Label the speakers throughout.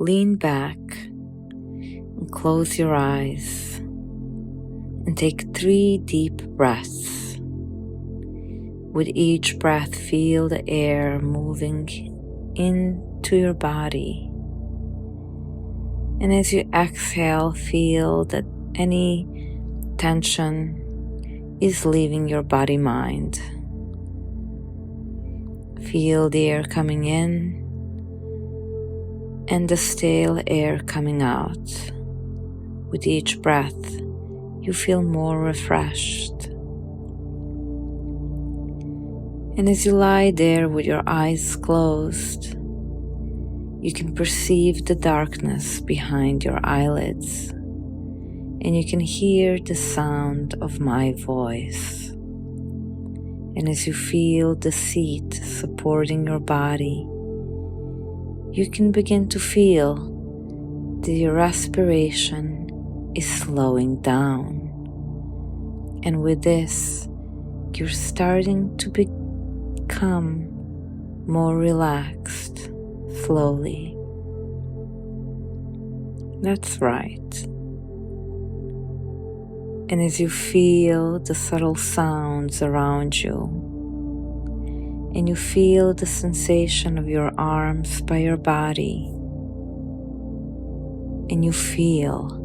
Speaker 1: lean back and close your eyes and take 3 deep breaths. With each breath, feel the air moving into your body. And as you exhale, feel that any tension is leaving your body-mind. Feel the air coming in and the stale air coming out. With each breath, you feel more refreshed. And as you lie there with your eyes closed, you can perceive the darkness behind your eyelids, and you can hear the sound of my voice. And as you feel the seat supporting your body, you can begin to feel that your respiration is slowing down. And with this, you're starting to become more relaxed slowly. That's right. And as you feel the subtle sounds around you, and you feel the sensation of your arms by your body, and you feel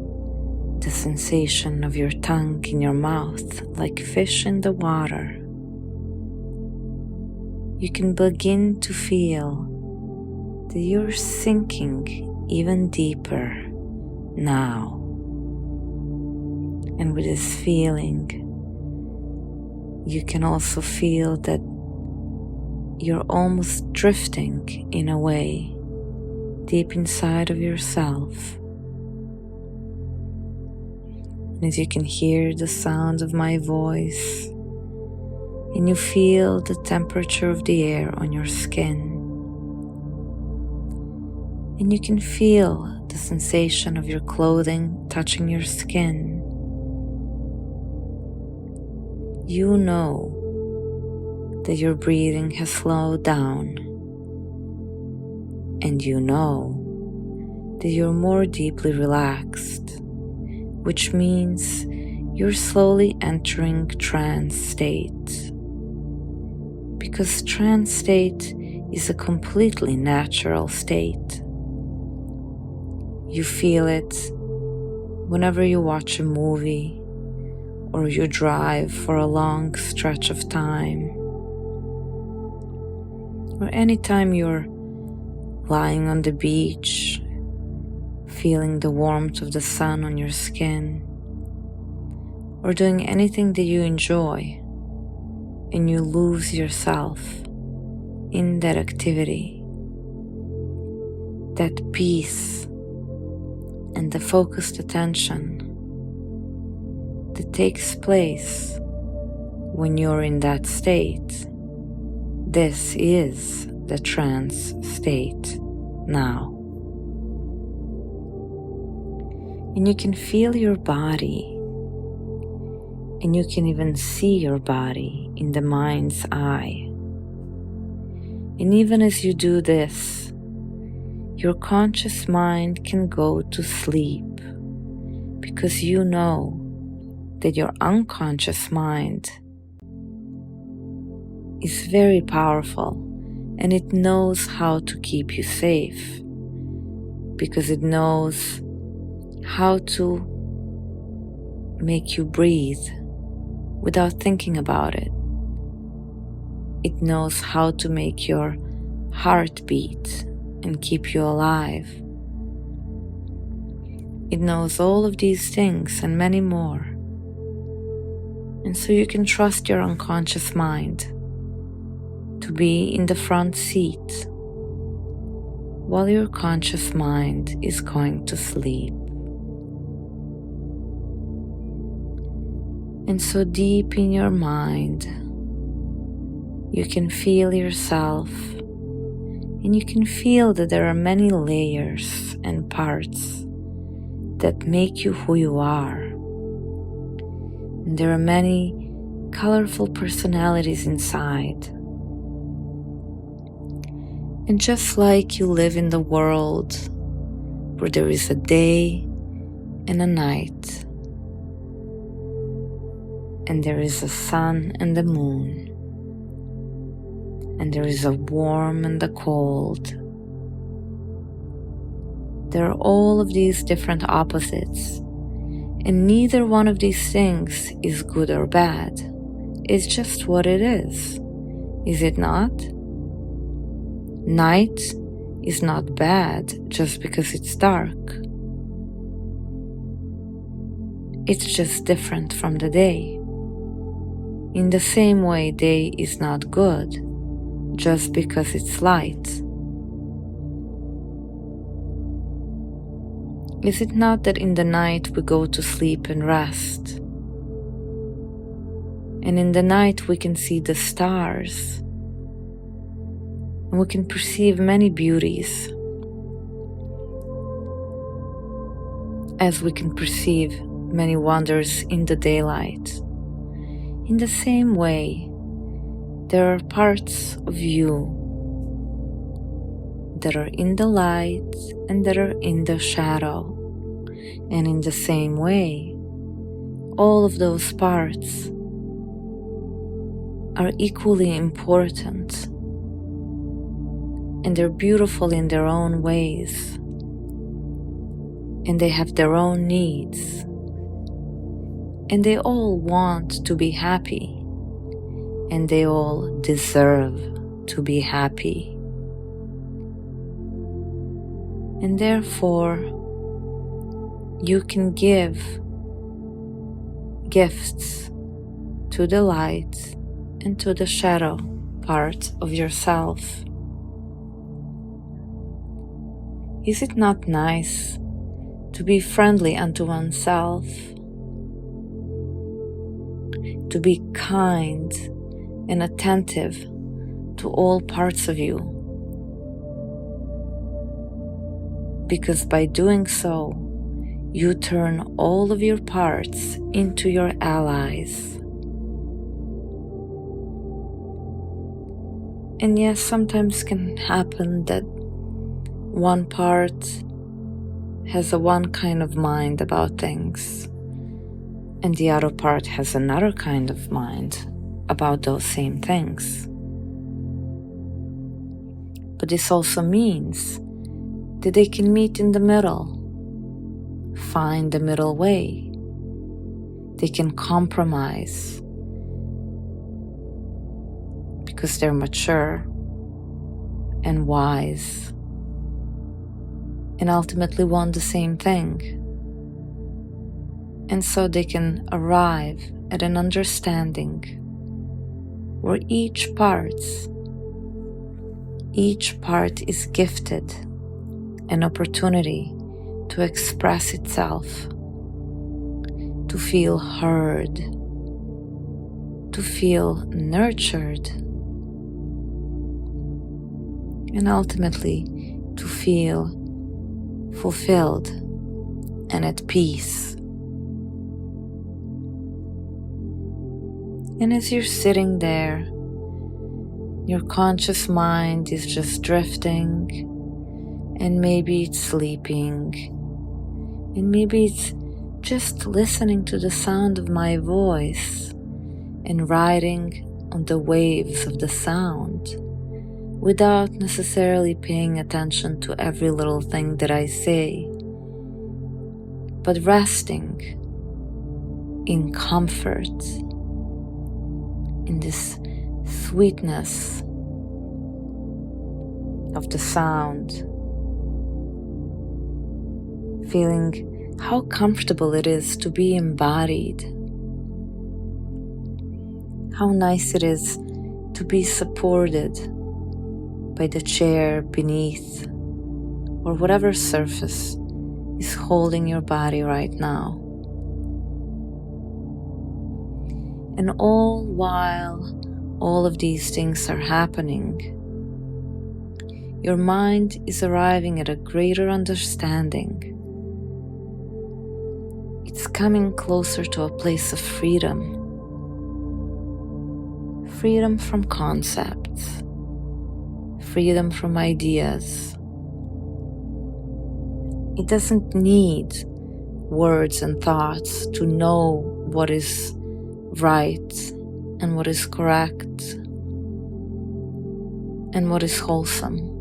Speaker 1: the sensation of your tongue in your mouth like fish in the water, you can begin to feel that you're sinking even deeper now. And with this feeling, you can also feel that you're almost drifting in a way deep inside of yourself. And as you can hear the sound of my voice, and you feel the temperature of the air on your skin, and you can feel the sensation of your clothing touching your skin, you know that your breathing has slowed down, and you know that you're more deeply relaxed, which means you're slowly entering trance state. Because trance state is a completely natural state. You feel it whenever you watch a movie or you drive for a long stretch of time, or anytime you're lying on the beach, feeling the warmth of the sun on your skin, or doing anything that you enjoy, and you lose yourself in that activity. That peace and the focused attention that takes place when you're in that state, this is the trance state now. And you can feel your body, and you can even see your body in the mind's eye. And even as you do this, your conscious mind can go to sleep, because you know that your unconscious mind is very powerful, and it knows how to keep you safe, because it knows how to make you breathe without thinking about it. It knows how to make your heart beat and keep you alive. It knows all of these things and many more. And so you can trust your unconscious mind to be in the front seat while your conscious mind is going to sleep. And so deep in your mind, you can feel yourself, and you can feel that there are many layers and parts that make you who you are. And there are many colorful personalities inside. And just like you live in the world where there is a day and a night, and there is a sun and the moon, and there is a warm and a cold. There are all of these different opposites, and neither one of these things is good or bad. It's just what it is it not? Night is not bad just because it's dark. It's just different from the day. In the same way, day is not good just because it's light. Is it not that in the night we go to sleep and rest? And in the night we can see the stars, and we can perceive many beauties, as we can perceive many wonders in the daylight. In the same way, there are parts of you that are in the light and that are in the shadow. And in the same way, all of those parts are equally important, and they're beautiful in their own ways, and they have their own needs, and they all want to be happy, and they all deserve to be happy. And therefore, you can give gifts to the light and to the shadow part of yourself. Is it not nice to be friendly unto oneself, to be kind and attentive to all parts of you? Because by doing so, you turn all of your parts into your allies. And yes, sometimes can happen that one part has a one kind of mind about things, and the other part has another kind of mind about those same things. But this also means that they can meet in the middle, find the middle way. They can compromise because they're mature and wise and ultimately want the same thing. And so they can arrive at an understanding where each part is gifted an opportunity to express itself, to feel heard, to feel nurtured, and ultimately to feel fulfilled and at peace. And as you're sitting there, your conscious mind is just drifting, and maybe it's sleeping, and maybe it's just listening to the sound of my voice and riding on the waves of the sound without necessarily paying attention to every little thing that I say, but resting in comfort, in this sweetness of the sound, feeling how comfortable it is to be embodied, how nice it is to be supported by the chair beneath or whatever surface is holding your body right now. And all while all of these things are happening, your mind is arriving at a greater understanding. It's coming closer to a place of freedom. Freedom from concepts, freedom from ideas, It doesn't need words and thoughts to know what is right and what is correct and what is wholesome.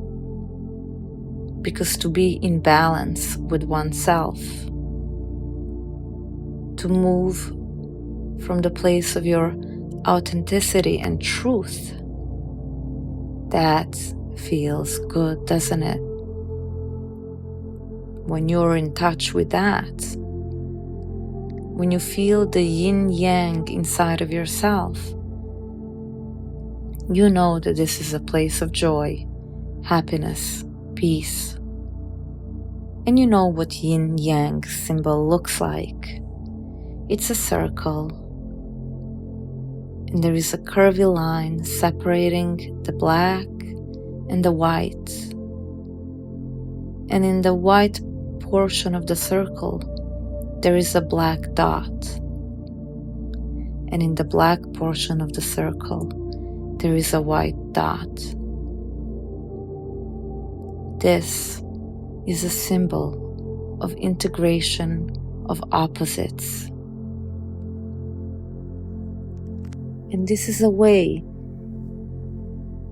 Speaker 1: Because to be in balance with oneself, to move from the place of your authenticity and truth, that feels good, doesn't it? When you're in touch with that, when you feel the yin-yang inside of yourself, you know that this is a place of joy, happiness, peace. And you know what yin-yang symbol looks like. It's a circle, and there is a curvy line separating the black and the white. And in the white portion of the circle, there is a black dot. And in the black portion of the circle, there is a white dot. This is a symbol of integration of opposites. And this is a way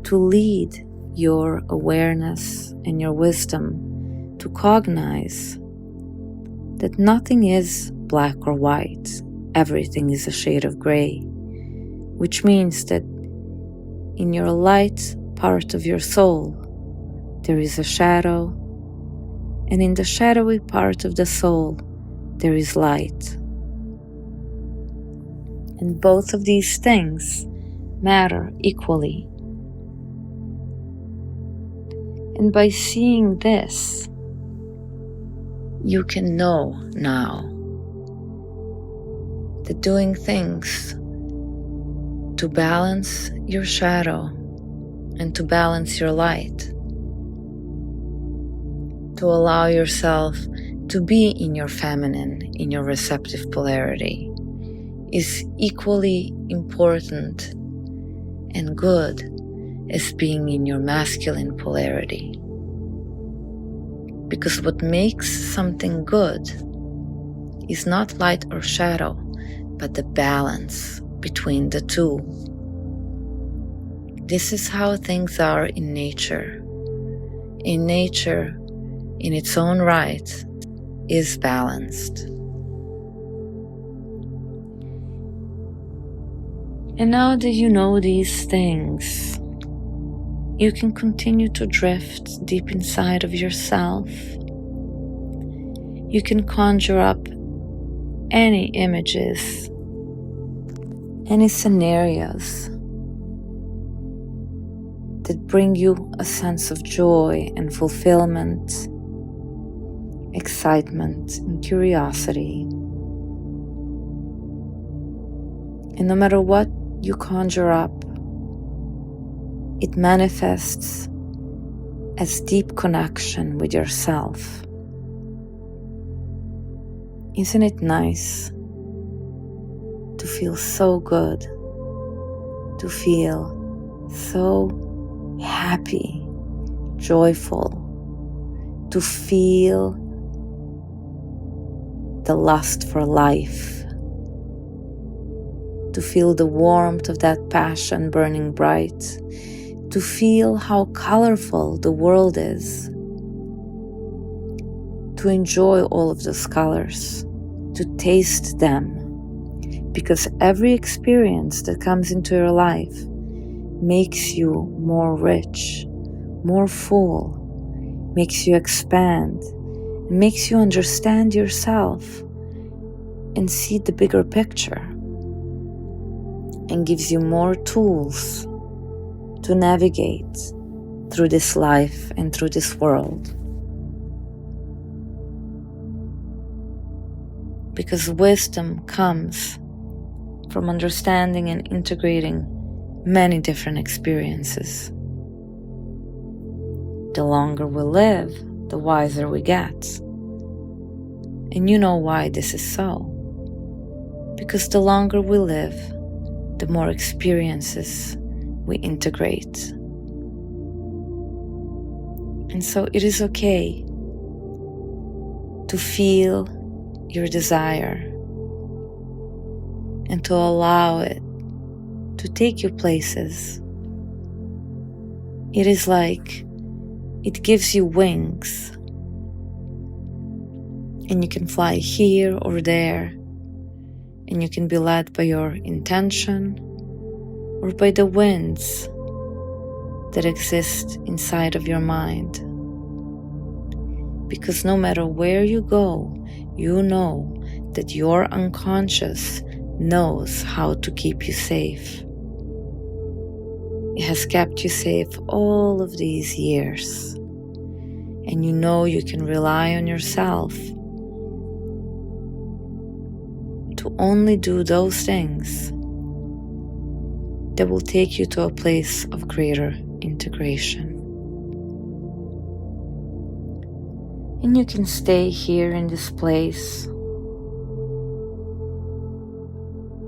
Speaker 1: to lead your awareness and your wisdom to cognize that nothing is black or white. Everything is a shade of gray, which means that in your light part of your soul, there is a shadow, and in the shadowy part of the soul, there is light. And both of these things matter equally. And by seeing this, you can know now that doing things to balance your shadow and to balance your light, to allow yourself to be in your feminine, in your receptive polarity, is equally important and good as being in your masculine polarity. Because what makes something good is not light or shadow, but the balance between the two. This is how things are in nature. In nature, in its own right, is balanced. And now that you know these things, you can continue to drift deep inside of yourself. You can conjure up any images, any scenarios that bring you a sense of joy and fulfillment, excitement and curiosity. And no matter what you conjure up, it manifests as deep connection with yourself. Isn't it nice to feel so good, to feel so happy, joyful, to feel the lust for life, to feel the warmth of that passion burning bright, to feel how colorful the world is, to enjoy all of those colors, to taste them, because every experience that comes into your life makes you more rich, more full, makes you expand, makes you understand yourself and see the bigger picture, and gives you more tools to navigate through this life and through this world. Because wisdom comes from understanding and integrating many different experiences. The longer we live, the wiser we get. And you know why this is so. Because the longer we live, the more experiences we integrate. And so it is okay to feel your desire and to allow it to take you places. It is like it gives you wings, and you can fly here or there, and you can be led by your intention or by the winds that exist inside of your mind. Because no matter where you go, you know that your unconscious knows how to keep you safe. It has kept you safe all of these years, and you know you can rely on yourself to only do those things that will take you to a place of greater integration. And you can stay here in this place,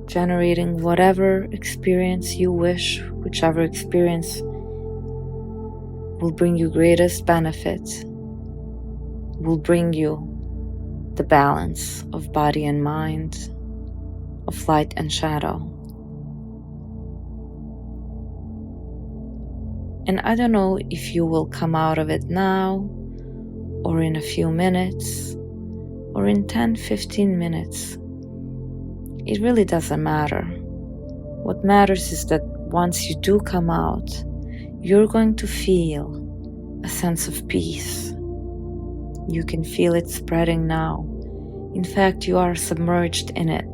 Speaker 1: generating whatever experience you wish, whichever experience will bring you greatest benefit, will bring you the balance of body and mind, of light and shadow. And I don't know if you will come out of it now, or in a few minutes, or in 10-15 minutes. It really doesn't matter. What matters is that once you do come out, you're going to feel a sense of peace. You can feel it spreading now. In fact, you are submerged in it,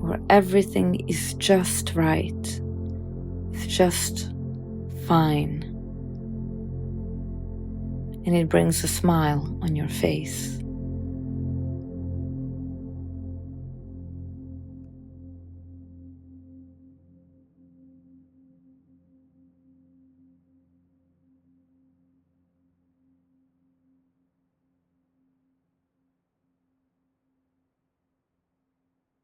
Speaker 1: where everything is just right. It's just fine. And it brings a smile on your face.